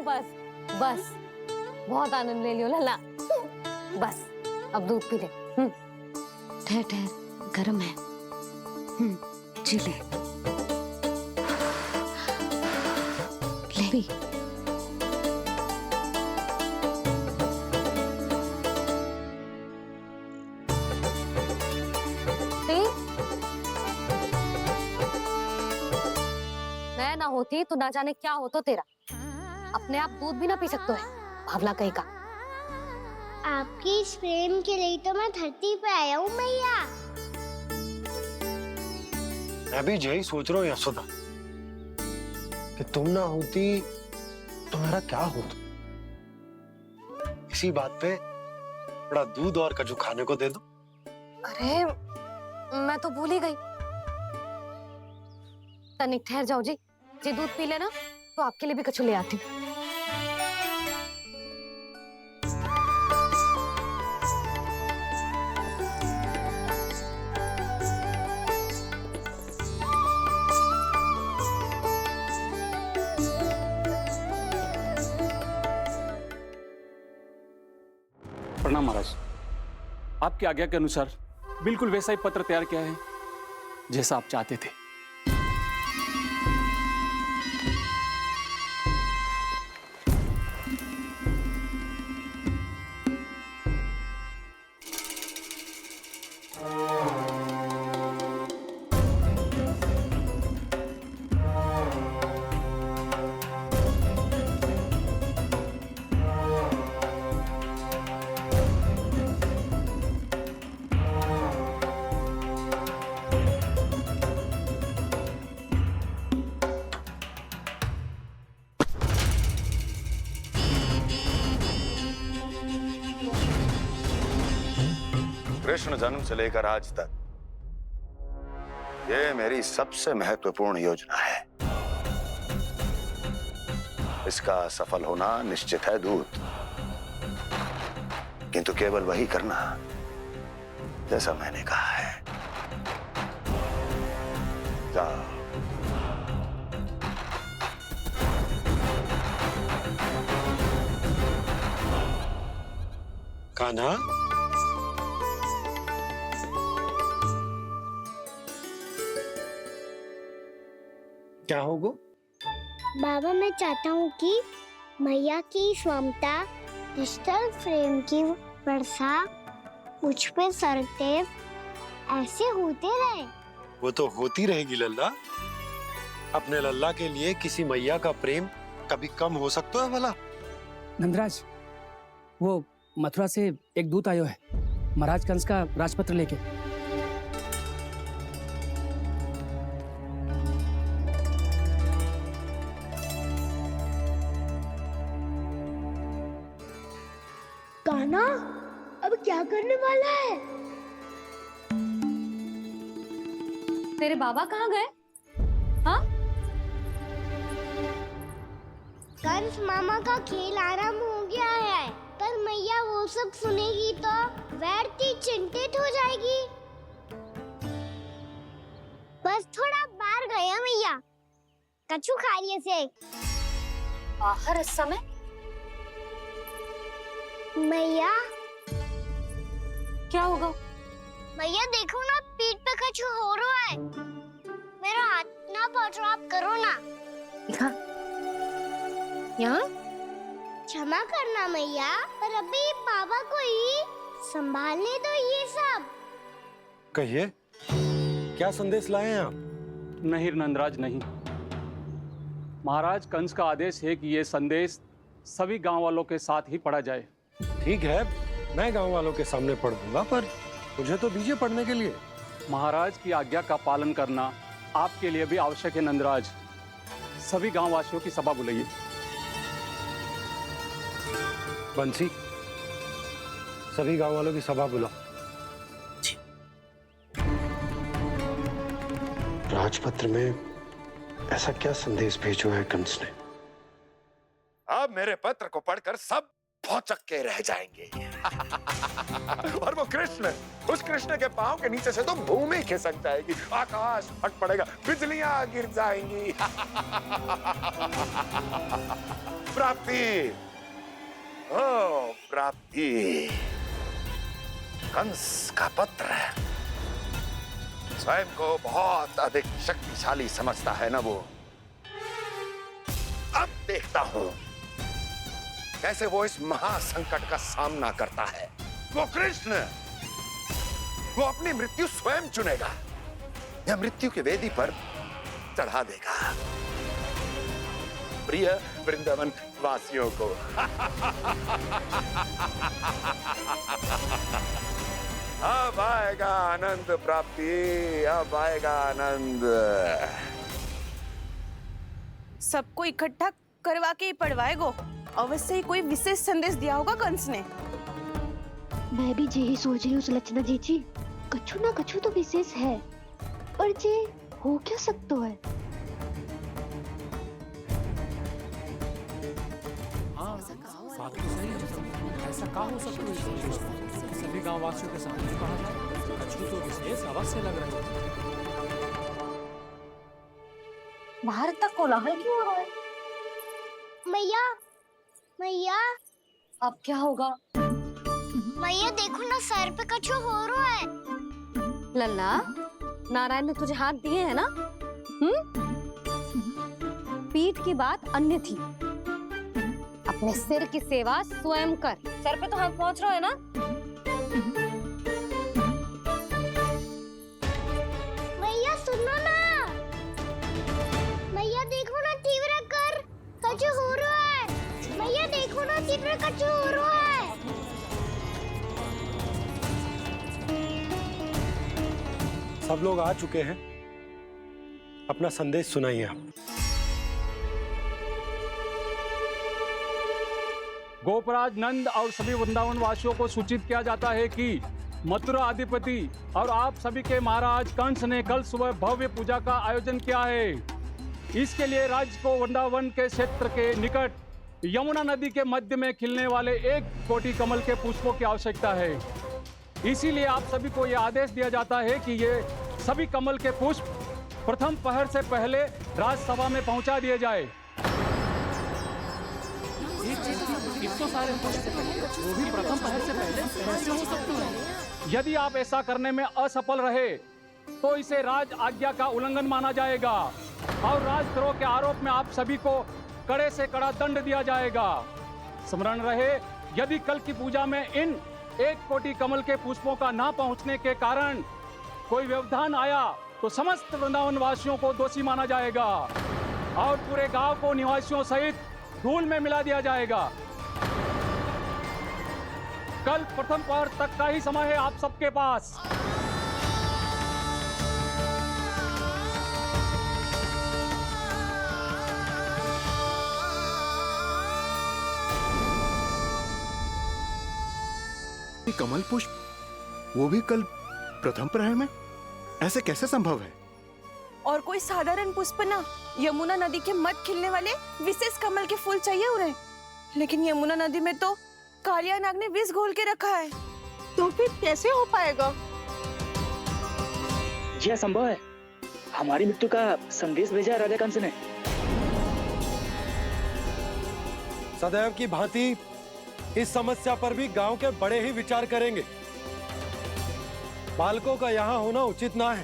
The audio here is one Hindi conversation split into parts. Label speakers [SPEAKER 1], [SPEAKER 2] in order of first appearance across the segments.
[SPEAKER 1] बस बस, बहुत आनंद ले लियो लल्ला। बस अब दूध पी ले।
[SPEAKER 2] ठहर ठहर, गर्म है। जी ले ले।
[SPEAKER 1] मैं ना होती तो ना जाने क्या हो तो तेरा। अपने आप दूध भी ना पी सकते है, भावला कहीं का।
[SPEAKER 3] आपकी इस प्रेम के लिए तो मैं धरती पे आया हूँ मैया।
[SPEAKER 4] मैं भी यही सोच रहा हूँ यशोदा कि तुम ना होती तो मेरा क्या होता। इसी बात पे थोड़ा दूध और कजू खाने को दे दो।
[SPEAKER 1] अरे मैं तो भूल ही गई। तनिक ठहर जाओ जी, दूध पी लेना तो आपके लिए भी कछु ले आती हूँ।
[SPEAKER 5] प्रणाम महाराज। आपकी आज्ञा के अनुसार बिल्कुल वैसा ही पत्र तैयार किया है जैसा आप चाहते थे।
[SPEAKER 6] कृष्ण जन्म से लेकर आज तक ये मेरी सबसे महत्वपूर्ण योजना है। इसका सफल होना निश्चित है दूत, किंतु केवल वही करना जैसा मैंने कहा है। जाओ।
[SPEAKER 4] कान्हा, क्या होगा?
[SPEAKER 3] बाबा मैं चाहता हूँ कि मैया की स्वमता क्रिस्टल फ्रेम की वर्षा मुझ पे सरतेव ऐसे होते रहे।
[SPEAKER 4] वो तो होती रहेगी लल्ला। अपने लल्ला के लिए किसी मैया का प्रेम कभी कम हो सकता है भला?
[SPEAKER 7] नंदराज, वो मथुरा से एक दूत आयो है महाराज कंस का राजपत्र लेके।
[SPEAKER 3] कान्हा अब क्या करने वाला है?
[SPEAKER 1] तेरे बाबा कहाँ गए? हाँ?
[SPEAKER 3] कंस मामा का खेल आरंभ हो गया है, पर मैया वो सब सुनेगी तो व्यर्थ चिंतित हो जाएगी। बस थोड़ा बाहर गया मैया, कछु खा लिए से।
[SPEAKER 1] बाहर इस समय?
[SPEAKER 3] मैया
[SPEAKER 1] क्या होगा?
[SPEAKER 3] मैया देखो ना, पीठ पे कुछ हो रहा है। मेरा हाथ ना पकड़ो, आप करो ना।
[SPEAKER 1] दिखा यहाँ।
[SPEAKER 3] क्षमा करना मैया, पर अभी बाबा को ही संभालने दो ये सब।
[SPEAKER 4] कहिए, क्या संदेश लाए हैं आप?
[SPEAKER 5] नहीं नंदराज नहीं। महाराज कंस का आदेश है कि ये संदेश सभी गांव वालों के साथ ही पढ़ा जाए।
[SPEAKER 4] ठीक है, मैं गांव वालों के सामने पढ़ दूंगा, पर मुझे तो दीजिए पढ़ने के लिए।
[SPEAKER 5] महाराज की आज्ञा का पालन करना आपके लिए भी आवश्यक है नंदराज। सभी गांव वासियों की सभा बुलाइए।
[SPEAKER 4] बंसी, सभी गांव वालों की सभा बुलाओ। राजपत्र में ऐसा क्या संदेश भेजो है कंस ने?
[SPEAKER 6] अब मेरे पत्र को पढ़कर सब भौचक्के रह जाएंगे। और वो कृष्ण, उस कृष्ण के पांव के नीचे से तो भूमि खिसक जाएगी, आकाश फट पड़ेगा, बिजलियां गिर जाएंगी। प्राप्ति, ओ प्राप्ति, कंस का पुत्र स्वयं को बहुत अधिक शक्तिशाली समझता है ना वो। अब देखता हूं कैसे वो इस महासंकट का सामना करता है। वो कृष्ण, वो अपनी मृत्यु स्वयं चुनेगा या मृत्यु की वेदी पर चढ़ा देगा प्रिय वृंदावन वासियों को। अब आएगा आनंद प्राप्ति, अब आएगा आनंद।
[SPEAKER 8] सबको इकट्ठा करवा के ही पढ़वाएगो। अवश्य ही कोई विशेष संदेश दिया होगा कंस ने।
[SPEAKER 2] मैं भी यही सोच रही हूँ सुलक्षणा जी, कछु ना कछु तो विशेष है, पर जे हो क्या सकता है?
[SPEAKER 7] ऐसा कहाँ हो सकता है? सभी गांव वासियों के सामने कहा जाए, कछु तो विशेष अवश्य लग रहा है।
[SPEAKER 1] बाहर तक कोलाहल क्यों हो रहा है?
[SPEAKER 3] मैया, मैया,
[SPEAKER 1] अब क्या होगा?
[SPEAKER 3] मैया देखो ना, सर पे कछु हो रहा है।
[SPEAKER 1] लल्ला, नारायण ने तुझे हाथ दिए हैं ना? पीठ की बात अन्य थी। अपने सिर की सेवा स्वयं कर। सर पे तो हाथ पहुंच रहा है ना?
[SPEAKER 3] मैया सुनो ना, मैया देखो ना, तीव्र कर कछु हो रहा है। मैया देखो ना, तीव्र कछु हो रहा है।
[SPEAKER 4] सब लोग आ चुके हैं, अपना संदेश सुनाइए आप।
[SPEAKER 5] गोपराज नंद और सभी वृंदावन वासियों को सूचित किया जाता है कि मथुरा अधिपति और आप सभी के महाराज कंस ने कल सुबह भव्य पूजा का आयोजन किया है। इसके लिए राज्य को वृंदावन के क्षेत्र के निकट यमुना नदी के मध्य में खिलने वाले 1 कोटि कमल के पुष्पों की आवश्यकता है। इसीलिए आप सभी को यह आदेश दिया जाता है कि ये सभी कमल के पुष्प प्रथम पहर से पहले राजसभा में पहुंचा दिए जाए।
[SPEAKER 7] वो भी प्रथम पहर से पहले कैसे हो सकता है?
[SPEAKER 5] यदि आप ऐसा करने में असफल रहे तो इसे राज आज्ञा का उल्लंघन माना जाएगा और राजद्रोह के आरोप में आप सभी को कड़े से कड़ा दंड दिया जाएगा। स्मरण रहे, यदि कल की पूजा में इन 1 कोटि कमल के पुष्पों का ना पहुंचने के कारण कोई व्यवधान आया तो समस्त वृंदावन वासियों को दोषी माना जाएगा और पूरे गांव को निवासियों सहित धूल में मिला दिया जाएगा। कल प्रथम पहर तक का ही समय है आप सबके पास।
[SPEAKER 6] कमल पुष्प, वो भी कल प्रथम प्रहर में? ऐसे कैसे संभव है?
[SPEAKER 8] और कोई साधारण पुष्प ना, यमुना नदी के मध्य खिलने वाले विशेष कमल के फूल चाहिए उन्हें। लेकिन यमुना नदी में तो कालिया नाग ने विष घोल के रखा है, तो फिर कैसे हो पाएगा?
[SPEAKER 9] यह असंभव है। हमारी मृत्यु का संदेश भेजा राजा कंस ने।
[SPEAKER 4] सदैव की भांति इस समस्या पर भी गांव के बड़े ही विचार करेंगे। बालकों का यहाँ होना उचित ना है।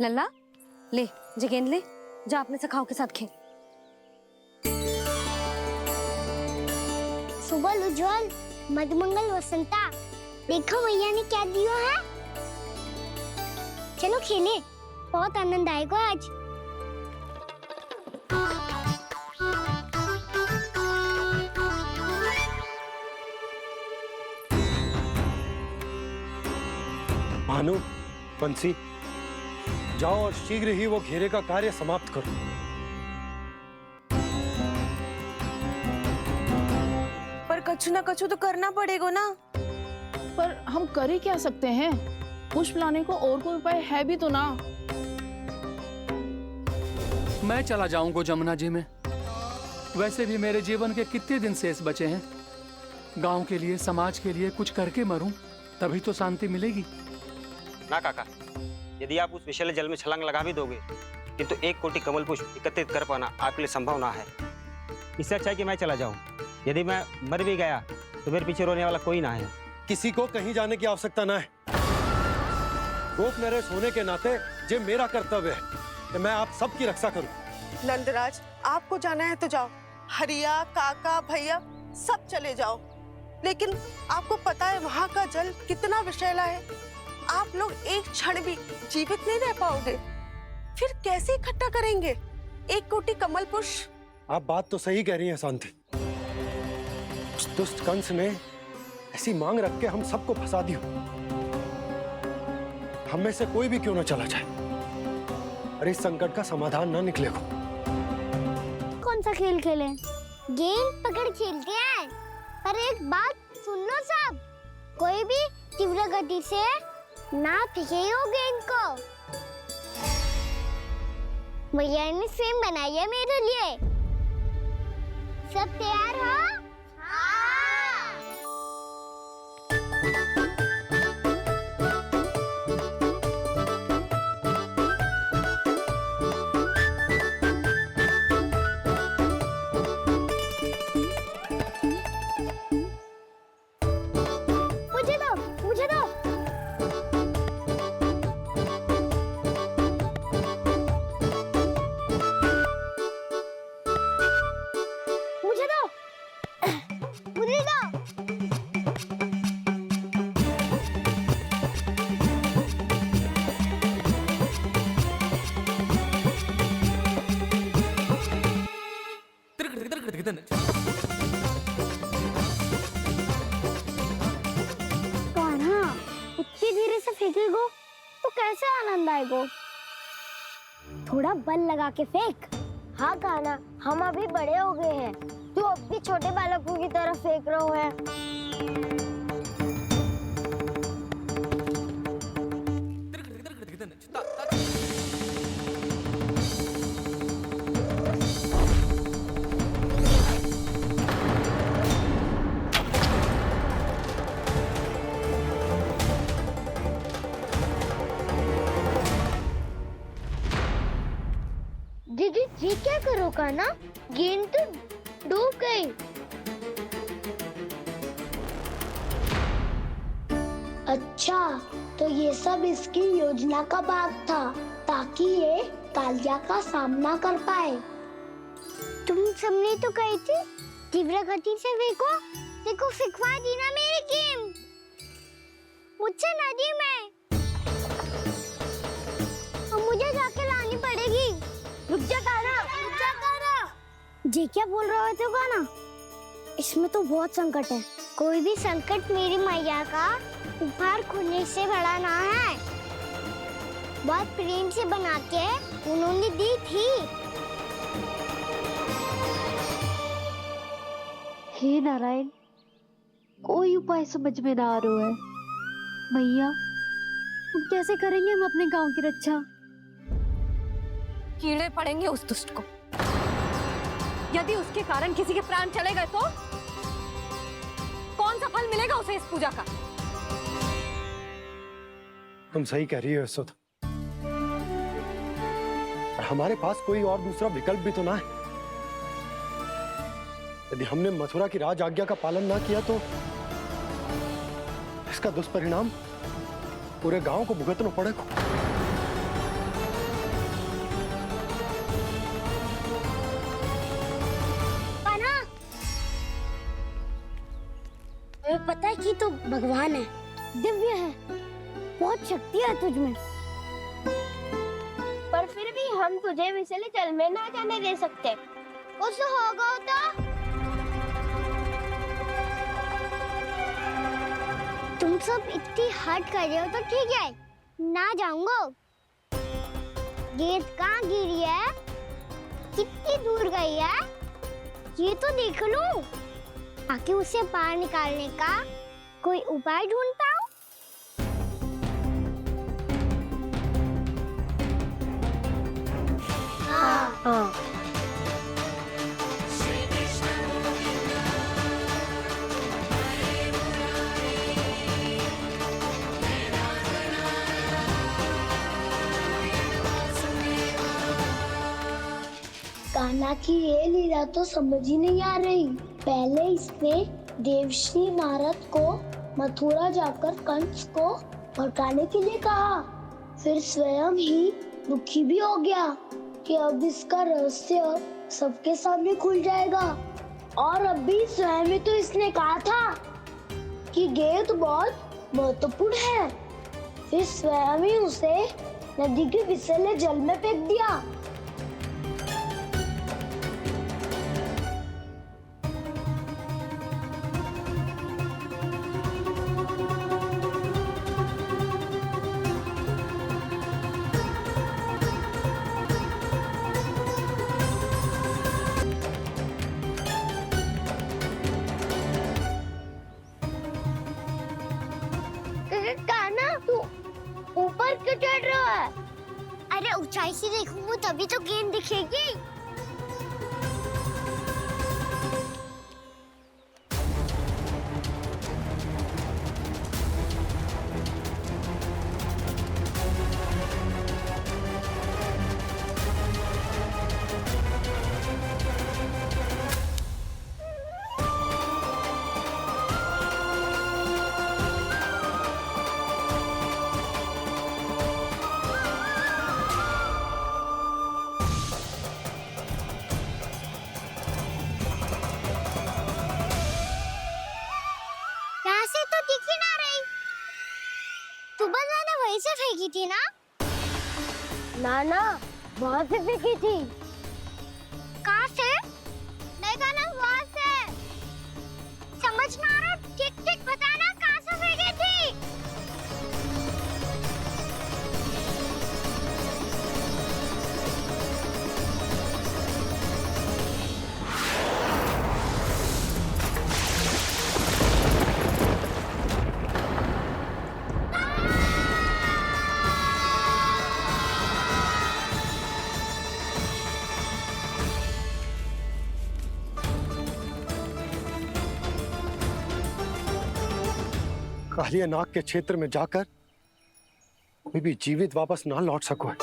[SPEAKER 1] लल्ला, ले जे गेंद ले, जा अपने सखाओं के साथ खेल।
[SPEAKER 3] सुबह उज्जवल, मधुमंगल वसंता, देखो भैया ने क्या दिया है। चलो खेले, बहुत आनंद आएगा आज।
[SPEAKER 4] भानु, बंसी, जाओ और शीघ्र ही वो घेरे का कार्य समाप्त करो।
[SPEAKER 8] पर कछु ना कछु तो करना पड़ेगा ना।
[SPEAKER 10] पर हम कर ही क्या सकते हैं? पुष्प लाने को और कोई उपाय है भी तो ना।
[SPEAKER 7] मैं चला जाऊंगा जमुना जी में। वैसे भी मेरे जीवन के कितने दिन शेष बचे हैं। गांव के लिए, समाज के लिए कुछ करके मरूं, तभी तो शांति मिलेगी।
[SPEAKER 11] ना काका, यदि आप उस विषैले जल में छलांग लगा भी दोगे, किंतु 1 कोटि कमल पुष्प एकत्रित कर पाना आपके लिए संभव ना है। इससे अच्छा है कि मैं चला जाऊं। यदि मैं मर भी गया तो मेरे पीछे रोने वाला कोई ना है।
[SPEAKER 4] किसी को कहीं जाने की आवश्यकता ना है। गोप नरेश होने के नाते ये मेरा कर्तव्य है कि मैं आप सबकी रक्षा करूं।
[SPEAKER 8] नंदराज, आपको जाना है तो जाओ। हरिया, काका, भैया सब चले जाओ। लेकिन आपको पता है वहाँ का जल कितना विषैला है। आप लोग एक क्षण भी जीवित नहीं रह पाओगे। फिर कैसे इकट्ठा करेंगे 1 कोटि कमल पुष्प?
[SPEAKER 4] आप बात तो सही कह रही हैं शांति। उस दुष्ट कंस ने ऐसी मांग रख के हम सबको फंसा दिया। हम में से कोई भी क्यों ना चला जाए और इस संकट का समाधान ना निकले को।
[SPEAKER 3] कौन सा खेल खेलें? गेंद पकड़ खेलते हैं। पर एक बात सुन लो सब, कोई भी तीव्र गति से ना फेंकेगा गेंद को। भैया ने फ्रेम बनाई है मेरे लिए। सब तैयार हो? मुझे दो, मुझे दो। मुझे दो, मुझे दो। कान्हा, इतनी धीरे से फेंकेगो तो कैसे आनंद आएगो? थोड़ा बल लगा के फेंक। हाँ कान्हा, हम अभी बड़े हो गए हैं, तू अब भी छोटे बालकों की तरह फेंक रहा है। दीदी जी क्या करो कान्हा? गेंद तो डूब गई। अच्छा, तो ये सब इसकी योजना का भाग था ताकि ये कालिया का सामना कर पाए। तुम सबने तो कही थी तीव्र गति से फेंको। देखो फिकवा दी ना मेरी गेम। मुझसे नदी में। अब मुझे जाके लानी पड़ेगी। रुक जा कान्हा, रुक जा कान्हा। जी क्या बोल रहे थे कान्हा? इसमें तो बहुत संकट है। कोई भी संकट मेरी मैया का उपहार खोने से बड़ा ना है। बहुत प्रेम से बना के उन्होंने दी थी।
[SPEAKER 2] हे नारायण, कोई उपाय समझ में ना आ रहा है। मैया, अब कैसे करेंगे हम अपने गांव की रक्षा?
[SPEAKER 1] कीड़े पड़ेंगे उस दुष्ट को। यदि उसके कारण किसी के प्राण चले गए तो कौन सा फल मिलेगा उसे इस पूजा का?
[SPEAKER 4] तुम सही कह रही हो यशोदा। और हमारे पास कोई और दूसरा विकल्प भी तो ना है। यदि हमने मथुरा की राज आज्ञा का पालन ना किया तो इसका दुष्परिणाम पूरे गांव को भुगतना पड़ेगा।
[SPEAKER 3] तुम्हें पता है कि तो भगवान है, दिव्य है, बहुत शक्ति है तुझमें। पर फिर भी हम तुझे विषैले जल में ना जाने दे सकते। कुछ होगा तो तुम सब इतनी हट कर रहे हो तो ठीक है, ना जाऊंगा। गेंद कहाँ गिरी है, कितनी दूर गई है, ये तो देख लूं, ताकि उसे बाहर निकालने का कोई उपाय ढूंढ पाऊं। हाँ।
[SPEAKER 1] हाँ।
[SPEAKER 3] कान्हा की ये लीला तो समझ ही नहीं आ रही। पहले इसने देवश्री नारद को मथुरा जाकर कंस को भड़काने के लिए कहा, फिर स्वयं ही दुखी भी हो गया कि अब इसका रहस्य सबके सामने खुल जाएगा। और अभी स्वयं ही तो इसने कहा था कि गेंद बहुत महत्वपूर्ण है, फिर स्वयं ही उसे नदी के विसले जल में फेंक दिया। कान्हा, तू ऊपर क्यों चढ़ रहा है? अरे ऊंचाई से देखूंगा तभी तो गेंद दिखेगी। वहीं से फेंकी थी ना?
[SPEAKER 2] ना, वहाँ से फेंकी थी।
[SPEAKER 3] कहाँ से? नहीं ना, वहाँ से। समझ में आ रहा? ठीक बताना कहाँ से फेंकी थी?
[SPEAKER 4] कालिया नाग के क्षेत्र में जाकर कोई भी जीवित वापस ना लौट सको।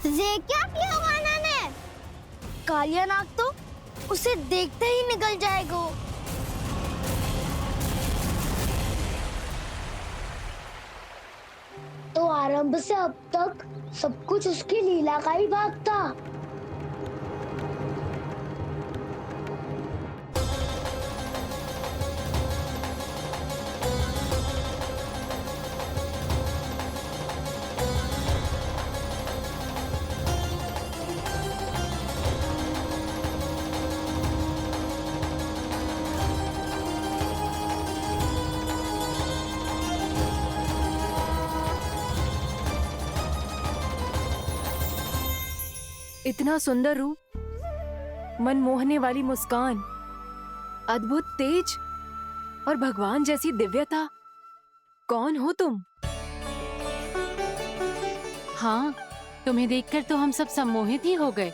[SPEAKER 3] ये क्या किया वाना ने? कालिया नाग तो उसे देखते ही निकल जाएगा। तो आरंभ से अब तक सब कुछ उसकी लीला का ही भाग था।
[SPEAKER 8] इतना सुंदर रूप, मन मोहने वाली मुस्कान, अद्भुत तेज,
[SPEAKER 12] और भगवान जैसी दिव्यता। कौन हो तुम?
[SPEAKER 2] हाँ, तुम्हें देखकर तो हम सब सम्मोहित ही हो गए।